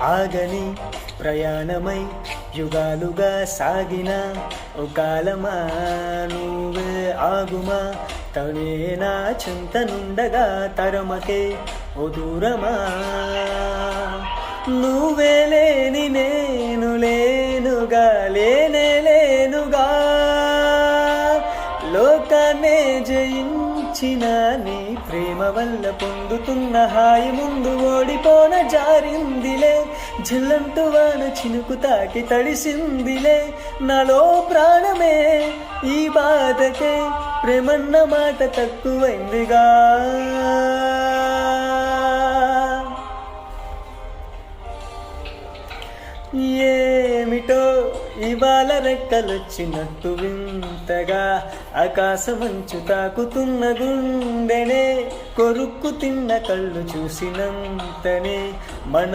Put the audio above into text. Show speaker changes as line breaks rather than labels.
ఆగని ప్రయాణమై యుగాలుగా సాగిన ఓ కాలమా నువ్వే ఆగుమా తనే నా చింతనుండగా తరమకే ఓ దూరమా నువ్వే లేని నేను లేనుగా లేనే లేనుగా లోకాన్నే జయించిన నీ ప్రేమ వల్ల పొందుతున్న హాయి ముందు ఓడిపోన జారిందిలే జల్లంటూ వాన చినుకు తాకి తడిసిందిలే నాలో ప్రాణమే ఈ బాధకే ప్రేమన్న మాట తక్కువైందిగా ఏమిటో ఇవాళ రెక్కలొచ్చినట్టు వింతగా ఆకాశమంచు తాకుతున్న గుండెనే కొరుక్కు తిన్న కళ్ళు చూసినంతనే మన